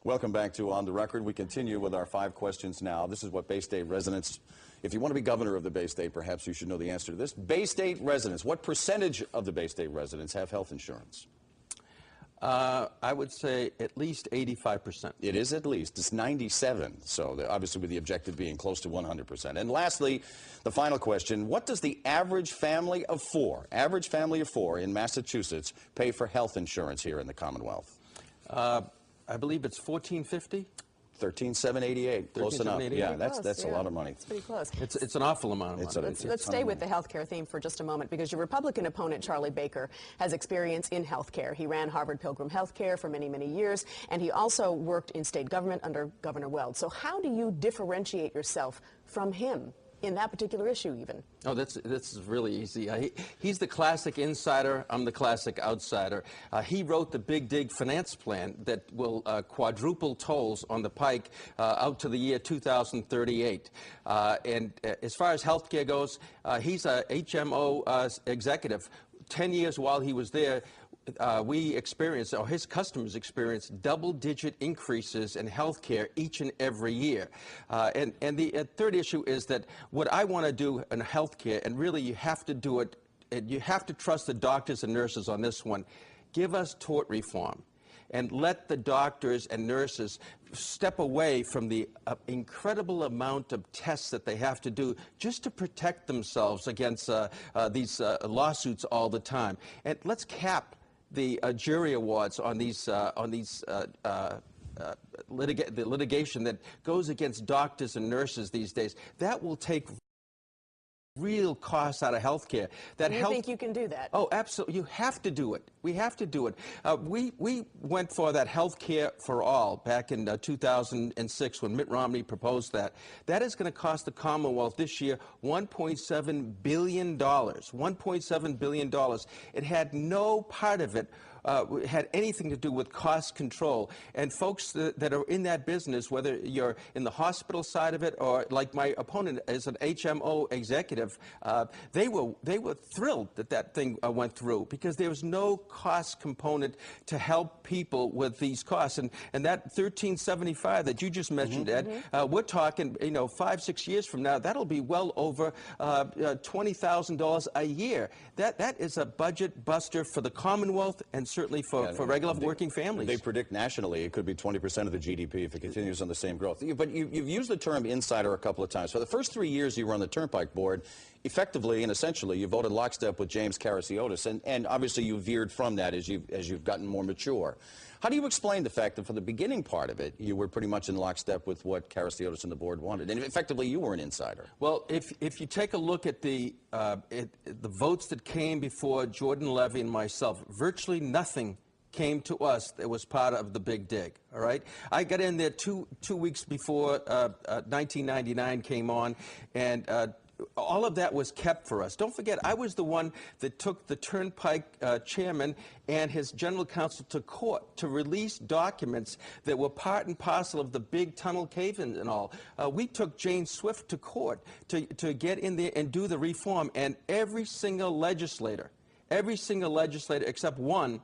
Welcome back to On the Record. We continue with our 5 questions now. This is what Bay State residents, if you want to be governor of the Bay State, perhaps you should know the answer to this. Bay State residents, what percentage of the Bay State residents have health insurance? I would say at least 85%. It is at least. It's 97, so obviously with the objective being close to 100%. And lastly, the final question, what does the average family of 4 in Massachusetts pay for health insurance here in the Commonwealth? I believe it's $14.50. $13,788. Close enough. Yeah, that's a lot of money. It's pretty close. It's an awful amount of money. Let's stay with the healthcare theme for just a moment, because your Republican opponent, Charlie Baker, has experience in healthcare. He ran Harvard Pilgrim Healthcare for many, many years, and he also worked in state government under Governor Weld. So how do you differentiate yourself from him in that particular issue even? Oh, this is really easy. He's the classic insider. I'm the classic outsider. He wrote the Big Dig finance plan that will quadruple tolls on the Pike out to the year 2038. And as far as health care goes, he's a HMO executive. 10 years while he was there, we experienced, or his customers experienced, double-digit increases in health care each and every year. And the third issue is that what I want to do in health care, and really you have to do it, and you have to trust the doctors and nurses on this one, give us tort reform and let the doctors and nurses step away from the incredible amount of tests that they have to do just to protect themselves against these lawsuits all the time. And let's cap the jury awards on these the litigation that goes against doctors and nurses these days. That will take real costs out of health care. You think you can do that? Oh, absolutely. You have to do it. We have to do it. We went for that health care for all back in 2006 when Mitt Romney proposed that. That is going to cost the Commonwealth this year $1.7 billion. $1.7 billion. It had no part of it had anything to do with cost control. And folks that are in that business, whether you're in the hospital side of it or like my opponent is an HMO executive, they were thrilled that that thing went through because there was no cost component to help people with these costs. And that $13.75 that you just mentioned, Ed, we're talking, 5-6 years from now, that'll be well over $20,000 a year. That is a budget buster for the Commonwealth and certainly for regular working families. They predict nationally it could be 20% of the GDP if it continues on the same growth. But you've used the term insider a couple of times. For the first 3 years you were on the Turnpike Board, effectively and essentially you voted lockstep with James Caraciotis, and obviously you veered from that as you've gotten more mature. How do you explain the fact that for the beginning part of it, you were pretty much in lockstep with what Caraciotis and the board wanted, and effectively you were an insider? Well, if you take a look at the votes that came before Jordan Levy and myself, virtually nothing came to us that was part of the Big Dig, all right? I got in there two weeks before 1999 came on, and all of that was kept for us. Don't forget, I was the one that took the Turnpike chairman and his general counsel to court to release documents that were part and parcel of the big tunnel cave-in and all. We took Jane Swift to court to get in there and do the reform, and every single legislator except one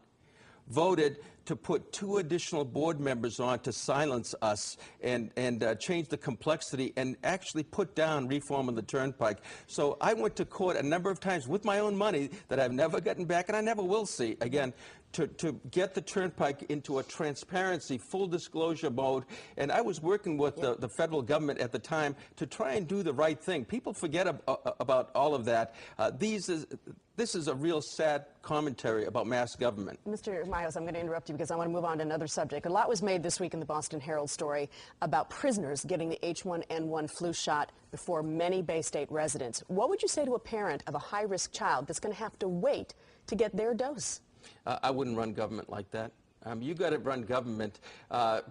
voted to put 2 additional board members on to silence us and change the complexity and actually put down reform of the Turnpike. So I went to court a number of times with my own money that I've never gotten back and I never will see again to get the Turnpike into a transparency, full disclosure mode. And I was working with the federal government at the time to try and do the right thing. People forget about all of that. This is a real sad commentary about mass government. Mr. Mihos, I'm going to interrupt you because I want to move on to another subject. A lot was made this week in the Boston Herald story about prisoners getting the H1N1 flu shot before many Bay State residents. What would you say to a parent of a high-risk child that's going to have to wait to get their dose? I wouldn't run government like that. You got to run government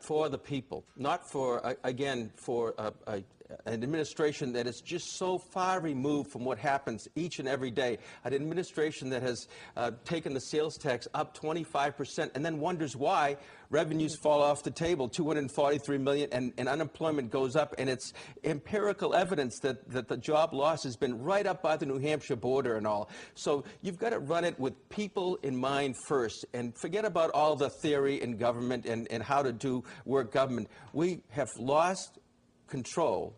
for the people, not for, again, for an administration that is just so far removed from what happens each and every day. An administration that has taken the sales tax up 25% and then wonders why revenues fall off the table, $243 million, and unemployment goes up. And it's empirical evidence that the job loss has been right up by the New Hampshire border and all. So you've got to run it with people in mind first and forget about all the theory in government and how to do work government. We have lost control